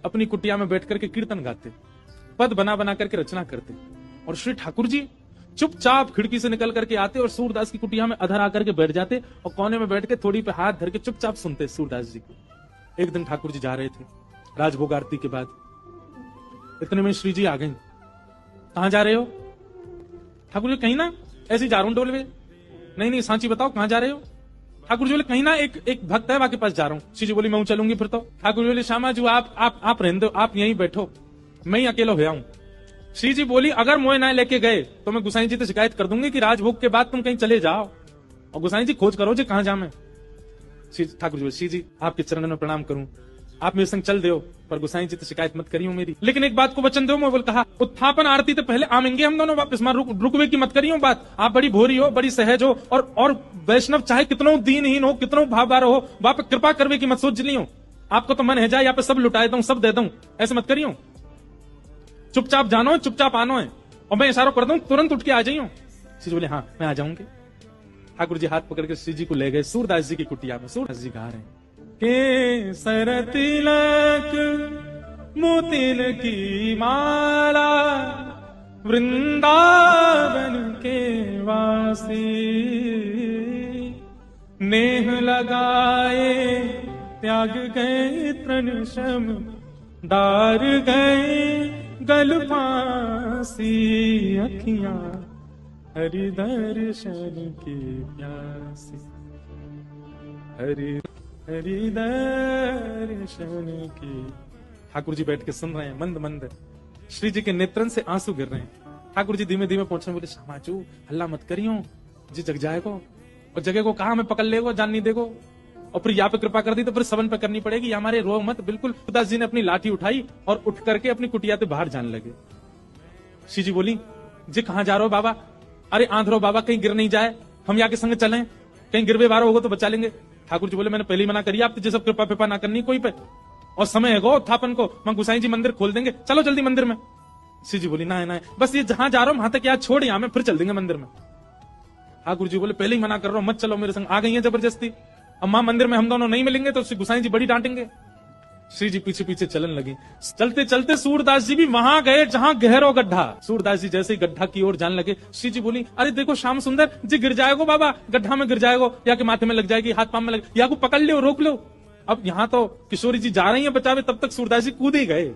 अपनी कुटिया में बैठ करके कीर्तन गाते, पद बना बना करके रचना करते। और श्री ठाकुर जी चुपचाप खिड़की से निकल करके आते और सूरदास की कुटिया में अधर आकर के बैठ जाते और कोने में बैठ के थोड़ी पे हाथ धर के चुपचाप सुनते सूरदास जी को। एक दिन ठाकुर जी जा रहे थे राजभोग आरती के बाद, इतने में श्री जी आ गई। कहां जा रहे हो? ठाकुर जी कहीं ना ऐसे ही जा रहा हूं डोलवे। नहीं नहीं सांची बताओ कहां जा रहे हो? ठाकुर जी बोले कहीं ना एक भक्त है के पास जा रहा हूं। श्री जी बोली मैं चलूंगी फिर तो। ठाकुर जी बोले श्यामा जी आप रहने दो, आप यहीं बैठो, मैं ही अकेला हो आऊं। श्री जी बोली अगर मोए ना लेके गए तो मैं गुसाई जी से शिकायत कर दूंगी कि राजभोग के बाद तुम कहीं चले जाओ और गुसाई जी खोज करो जी कहां जा मैं। ठाकुर जी बोले श्री जी आपके चरणों में प्रणाम करूं, आप मेरे संग चल दो, पर गुसाई जी तो शिकायत मत करियो मेरी, लेकिन एक बात को वचन दो। मैं बोल कहा उत्थापन आरती तो पहले आमेंगे हम दोनों वापस, मां रुकवे की मत करियो बात। आप बड़ी भोरी हो, बड़ी सहज हो, और वैष्णव चाहे कितनों दीनहीन हो, कितनों भावबार हो, वहां पे कृपा करवे की मत सोच लियो। आपको तो मन है जाए यहाँ पे सब लुटाए दूं, सब दे दूं, ऐसे मत करियो। चुपचाप जानो, चुपचाप आनो है, और मैं इशारा कर दूं तुरंत उठ के आ जाइयो। श्री बोले हाँ मैं आ जाऊंगी। ठाकुर जी हाथ पकड़ के श्री जी को ले गए सूरदास जी की कुटिया में। सूरदास जी गा रहे हैं के सर तिलक मोतिन की माला वृंदावन के वासी, नेह लगाए त्याग गए तृण शम डार गए गल फांसी, अखियां हरि दर्शन की प्यासी, हरि दर्शन की। ठाकुर जी बैठ के सुन रहे हैं मंद मंद, श्री जी के नेत्रन से आंसू गिर रहे हैं। ठाकुर जी धीमे धीमे पहुंचे, बोले श्यामाचू हल्ला मत करियो जी, जग जाएगो और जगह को कहा मैं पकड़ लेगो, जान नहीं देगो, और फिर यहाँ पे कृपा कर दी तो फिर सबन पे करनी पड़ेगी, हमारे रो मत। बिल्कुल सूरदास जी ने अपनी लाठी उठाई और उठ करके अपनी कुटिया से बाहर जाने लगे। श्री जी बोली जी कहां जा रहे हो बाबा? अरे आंधरो बाबा कहीं गिर नहीं जाए, हम यहाँ के संग चलें, कहीं गिरवे बारो होगा तो बचा लेंगे। ठाकुर जी बोले मैंने पहले ही मना करी आप जैसे कृपा पिपा ना करनी कोई पे, और समय है गो उत्थापन को, मैं गुसाई जी मंदिर खोल देंगे, चलो जल्दी मंदिर में। श्री जी बोली ना बस ये जहां जा रहा हूं वहां तक यार छोड़, यहां में फिर चल देंगे मंदिर में। ठाकुर जी बोले पहले ही मना कर रहा हूं मत चलो मेरे संग। आ गई है जबरदस्ती, अब मां मंदिर में हम दोनों नहीं मिलेंगे तो गुसाई जी बड़ी डांटेंगे। श्री जी पीछे पीछे चलन लगी। चलते चलते सूरदास जी भी वहां गए जहां गहरो गड्ढा। सूरदास जी जैसे ही गड्ढा की ओर जाने लगे, श्री जी बोली अरे देखो श्याम सुंदर जी गिर जाएगो बाबा, गड्ढा में गिर जाएगो, या के माथे में लग जाएगी, हाथ पांव में लग, या को पकड़ लो रोक लो। अब यहाँ तो किशोरी जी जा रही है बचावे, तब तक सूरदास जी कूद ही गए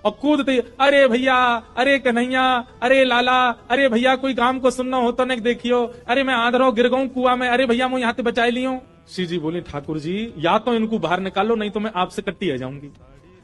और कूदते अरे भैया, अरे कन्हैया, अरे लाला, अरे भैया कोई काम को सुनना हो तो न देखियो, अरे मैं आंधरो गिर गऊं कुआ में, अरे भैया मैं यहाँ से बचा लियो। श्री जी बोले ठाकुर जी या तो इनको बाहर निकालो नहीं तो मैं आपसे कट्टी आ जाऊंगी।